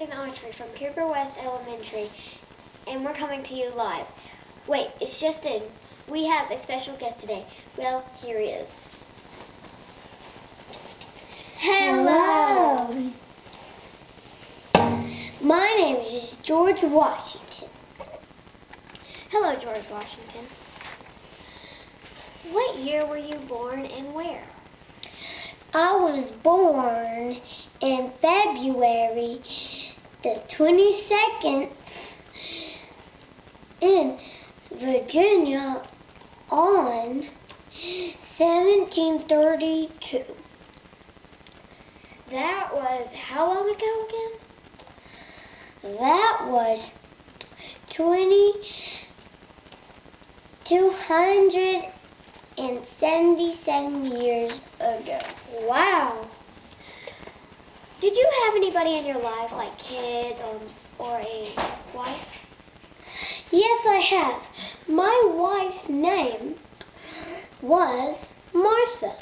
in archery from Cooper West Elementary, and we're coming to you live. Wait, it's just in. We have a special guest today. Well, here he is. Hello. My name is George Washington. Hello, George Washington. What year were you born and where? I was born in February the 22nd in Virginia on 1732. That was how long ago again? That was 277 years ago. Wow. Did you have anybody in your life, like kids or a wife? Yes, I have. My wife's name was Martha.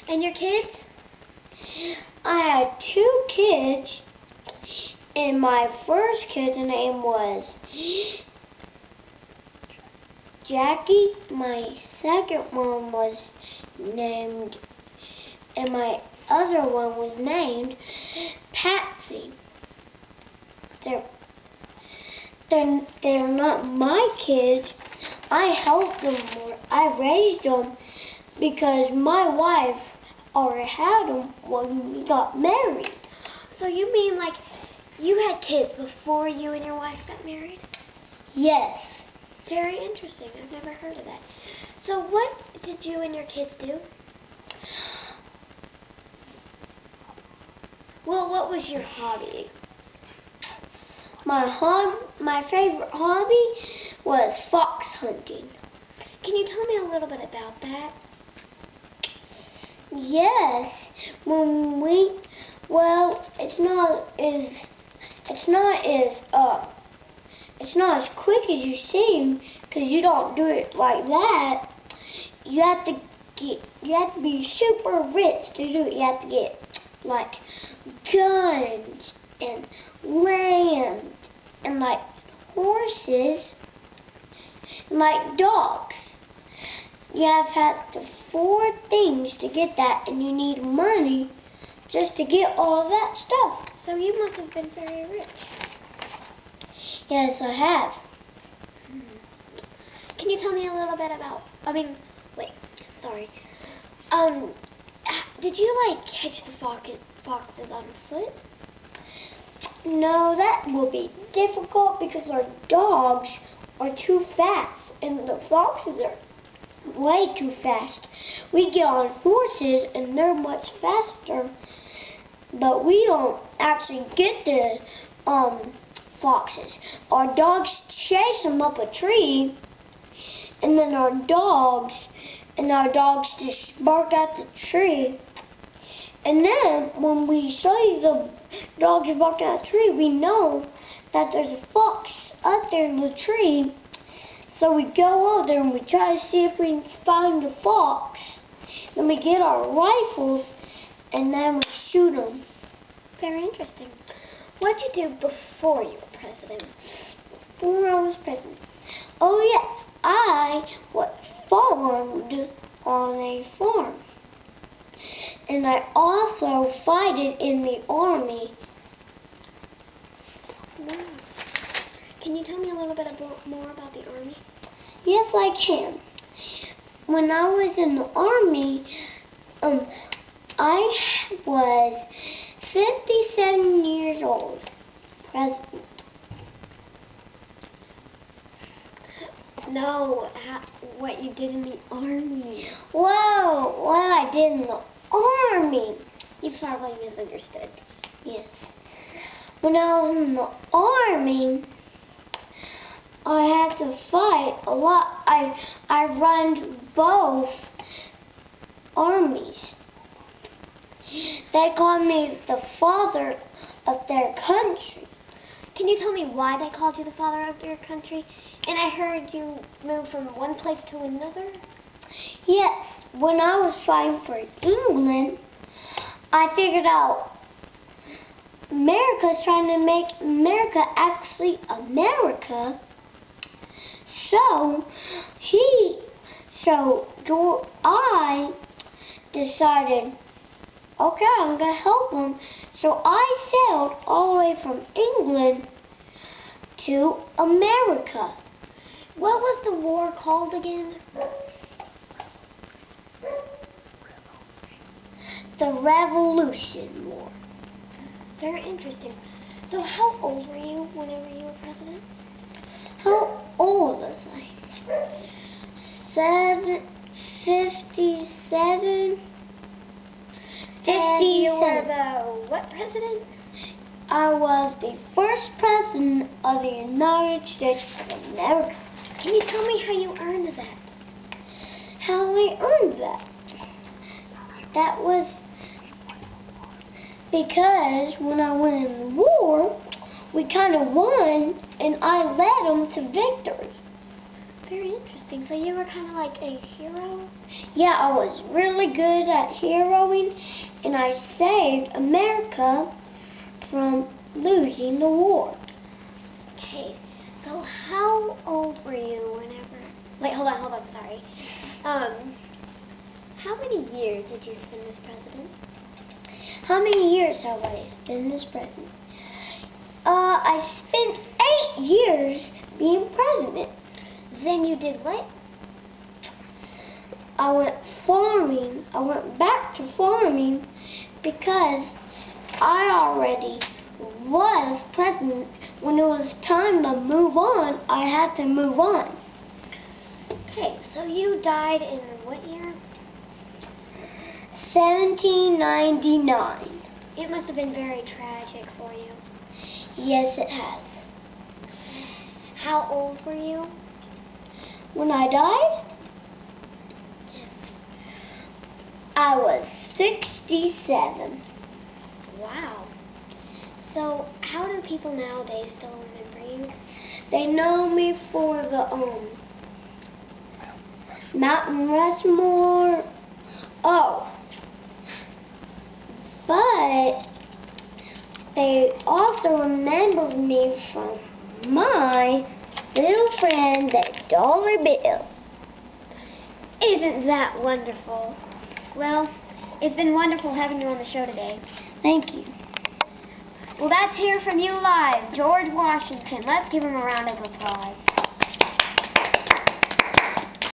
And your kids? I had 2 kids, and my first kid's name was Jackie. My second one was named, and my other one was named Patsy. They're not my kids. I helped them, I raised them because my wife already had them when we got married. So you mean like you had kids before you and your wife got married? Yes. Very interesting. I've never heard of that. So what did you and your kids do? Well, what was your hobby? My favorite hobby was fox hunting. Can you tell me a little bit about that? Yes. It's not as quick as you seem, because you don't do it like that. You have to be super rich to do it. You have to get like guns and land and like horses and like dogs. You have the 4 things to get that, and you need money just to get all of that stuff. So you must have been very rich. Yes, I have. Can you tell me a little bit about, did you like catch the foxes on foot? No, that will be difficult because our dogs are too fast and the foxes are way too fast. We get on horses and they're much faster, but we don't actually get the foxes. Our dogs chase them up a tree, and then our dogs just bark at the tree. And then when we see the dogs barking at the tree, we know that there's a fox up there in the tree. So we go over there and we try to see if we can find the fox. Then we get our rifles and then we shoot them. Very interesting. What did you do before you were president? Before I was president? Oh yes, I farmed on a farm. And I also fought in the army. Wow. Can you tell me a little bit more about the army? Yes, I can. When I was in the army, I was 57 years old, president. No, what you did in the army. Whoa, what I did in the army. You probably misunderstood. Yes. When I was in the army, I had to fight a lot. I run both armies. They called me the father of their country. Can you tell me why they called you the father of your country? And I heard you moved from one place to another? Yes, when I was fighting for England, I figured out America's trying to make America actually America. So I decided, okay, I'm gonna help him. So I sailed all the way from England to America. What was the war called again? The Revolution War. Very interesting. So how old were you whenever you were president? How old was I? 57. And you were the what president? I was the first president of the United States of America. Can you tell me how you earned that? How I earned that? That was because when I went in the war, we kind of won, and I led them to victory. Very interesting. So you were kind of like a hero? Yeah, I was really good at heroing, and I saved America from losing the war. Okay, so how old were you whenever... Wait, hold on, sorry. How many years did you spend as president? How many years have I spent as president? I spent 8 years being president. Then you did what? I went farming. I went back to farming because I already was president. When it was time to move on, I had to move on. Okay, so you died in what year? 1799. It must have been very tragic for you. Yes, it has. How old were you? When I died, Yes. I was 67. Wow. So how do people nowadays still remember you? They know me for the Mountain Rushmore. Oh, but they also remember me from my little friend, the dollar bill. Isn't that wonderful? Well, it's been wonderful having you on the show today. Thank you. Well, that's Hear From You Live, George Washington. Let's give him a round of applause.